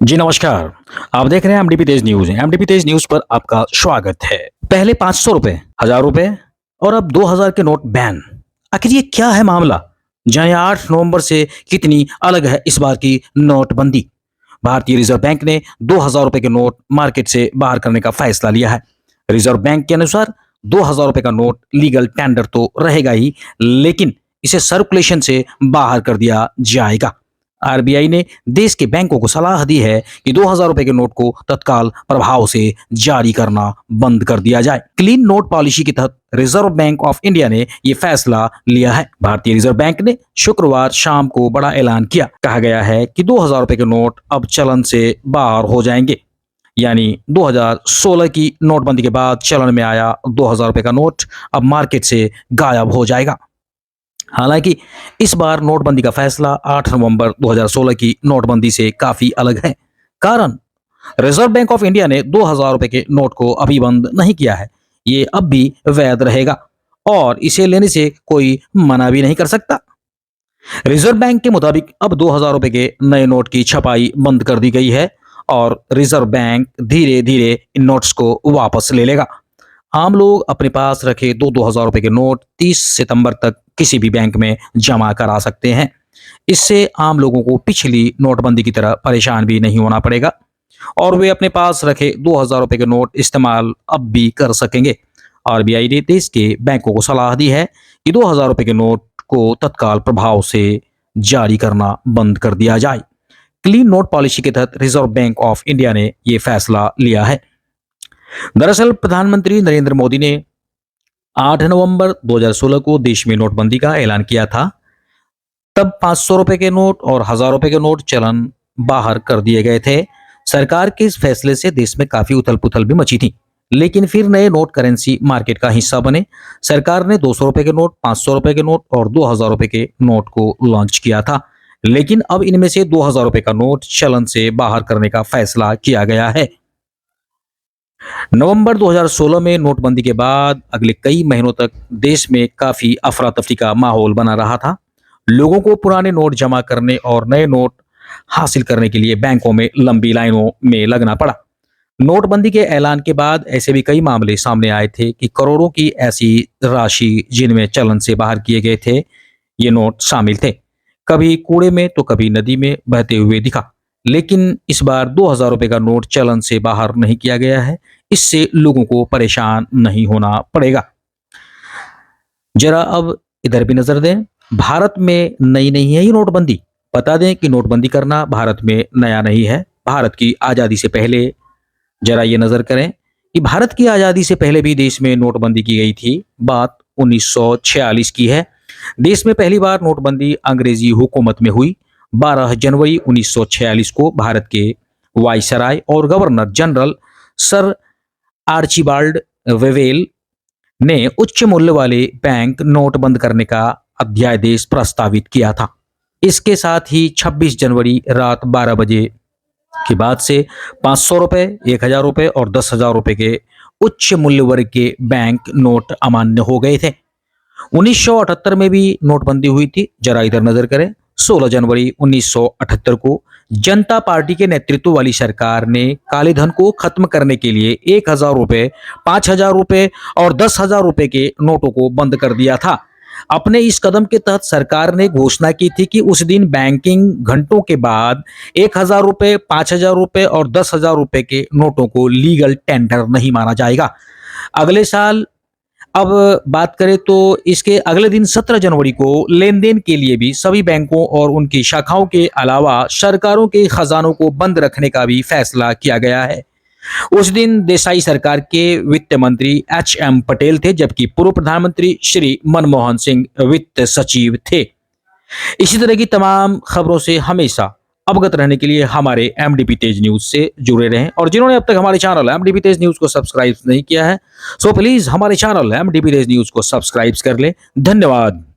जी नमस्कार। आप देख रहे हैं एमडीपी तेज न्यूज़। एमडीपी तेज न्यूज़ पर आपका स्वागत है। पहले 500 रुपए, 1000 रुपए और अब 2000 के नोट बैन। आखिर ये क्या है मामला? जाने 8 नवंबर से कितनी अलग है इस बार की नोटबंदी। भारतीय रिजर्व बैंक ने 2000 रुपए के नोट मार्केट से बाहर करने का फैसला लिया है। रिजर्व बैंक के अनुसार 2000 रुपए का नोट लीगल टेंडर तो रहेगा ही, लेकिन इसे सर्कुलेशन से बाहर कर दिया जाएगा। आरबीआई ने देश के बैंकों को सलाह दी है कि 2000 रुपए के नोट को तत्काल प्रभाव से जारी करना बंद कर दिया जाए। क्लीन नोट पॉलिसी के तहत रिजर्व बैंक ऑफ इंडिया ने यह फैसला लिया है। भारतीय रिजर्व बैंक ने शुक्रवार शाम को बड़ा ऐलान किया। कहा गया है कि 2000 रुपए के नोट अब चलन से बाहर हो जाएंगे। यानी 2016 की नोटबंदी के बाद चलन में आया 2000 रुपए का नोट अब मार्केट से गायब हो जाएगा। हालांकि इस बार नोटबंदी का फैसला 8 नवंबर 2016 की नोटबंदी से काफी अलग है। कारण, रिजर्व बैंक ऑफ इंडिया ने 2000 रुपए के नोट को अभी बंद नहीं किया है। ये अब भी वैध रहेगा और इसे लेने से कोई मना भी नहीं कर सकता। रिजर्व बैंक के मुताबिक अब 2000 रुपए के नए नोट की छपाई बंद कर दी गई है और रिजर्व बैंक धीरे धीरे इन नोट्स को वापस ले लेगा। आम लोग अपने पास रखे 2000 रुपए के नोट 30 सितंबर तक किसी भी बैंक में जमा करा सकते हैं। इससे आम लोगों को पिछली नोटबंदी की तरह परेशान भी नहीं होना पड़ेगा और वे अपने पास रखे 2000 रुपए के नोट इस्तेमाल अब भी कर सकेंगे। आरबीआई ने देश के बैंकों को सलाह दी है कि 2000 रुपए के नोट को तत्काल प्रभाव से जारी करना बंद कर दिया जाए। क्लीन नोट पॉलिसी के तहत रिजर्व बैंक ऑफ इंडिया ने यह फैसला लिया है। दरअसल प्रधानमंत्री नरेंद्र मोदी ने 8 नवंबर 2016 को देश में नोटबंदी का ऐलान किया था। तब 500 रुपए के नोट और 1000 रुपए के नोट चलन बाहर कर दिए गए थे। सरकार के इस फैसले से देश में काफी उथल-पुथल भी मची थी, लेकिन फिर नए नोट करेंसी मार्केट का हिस्सा बने। सरकार ने 200 रुपए के नोट, 500 रुपए के नोट और 2000 रुपए के नोट को लॉन्च किया था, लेकिन अब इनमें से 2000 रुपए का नोट चलन से बाहर करने का फैसला किया गया है। नवंबर 2016 में नोटबंदी के बाद अगले कई महीनों तक देश में काफी अफरा तफरी का माहौल बना रहा था। लोगों को पुराने नोट जमा करने और नए नोट हासिल करने के लिए बैंकों में लंबी लाइनों में लगना पड़ा। नोटबंदी के ऐलान के बाद ऐसे भी कई मामले सामने आए थे कि करोड़ों की ऐसी राशि जिनमें चलन से बाहर किए गए थे, ये नोट शामिल थे। कभी कूड़े में तो कभी नदी में बहते हुए दिखा। लेकिन इस बार 2000 रुपए का नोट चलन से बाहर नहीं किया गया है। इससे लोगों को परेशान नहीं होना पड़ेगा। जरा अब इधर भी नजर दें। भारत में नई नहीं है ये नोटबंदी। बता दें कि नोटबंदी करना भारत में नया नहीं है। भारत की आजादी से पहले जरा ये नजर करें कि भारत की आजादी से पहले भी देश में नोटबंदी की गई थी। बात 1946 की है। देश में पहली बार नोटबंदी अंग्रेजी हुकूमत में हुई। 12 जनवरी 1946 को भारत के वायसराय और governor general sir Archibald Wavell ने उच्च मूल्य वाले बैंक नोट बंद करने का अध्यादेश प्रस्तावित किया था। इसके साथ ही 26 जनवरी रात 12 बजे के बाद से 500 रुपए, 1000 रुपए और 10,000 रुपए के उच्च मूल्य वर्ग के बैंक नोट अमान्य हो गए थे। 1978 में भी नोटबंदी हुई थी। जरा इधर नजर करें। 16 जनवरी 1978 को जनता पार्टी के नेतृत्व वाली सरकार ने काले धन को खत्म करने के लिए 1000 रुपए, 5000 रुपए और 10,000 रुपए के नोटों को बंद कर दिया था। अपने इस कदम के तहत सरकार ने घोषणा की थी कि उस दिन बैंकिंग घंटों के बाद 1000 रुपए, 5000 रुपए और 10,000 रुपए के नोटों को लीगल टेंडर नहीं माना जाएगा। अगले साल अब बात करें तो इसके अगले दिन 17 जनवरी को लेन देन के लिए भी सभी बैंकों और उनकी शाखाओं के अलावा सरकारों के खजानों को बंद रखने का भी फैसला किया गया है। उस दिन देसाई सरकार के वित्त मंत्री HM पटेल थे, जबकि पूर्व प्रधानमंत्री श्री मनमोहन सिंह वित्त सचिव थे। इसी तरह की तमाम खबरों से हमेशा अवगत रहने के लिए हमारे एमडीपी तेज न्यूज से जुड़े रहें और जिन्होंने अब तक हमारे चैनल एमडीपी तेज न्यूज को सब्सक्राइब नहीं किया है, सो प्लीज हमारे चैनल एमडीपी तेज न्यूज को सब्सक्राइब कर लें। धन्यवाद।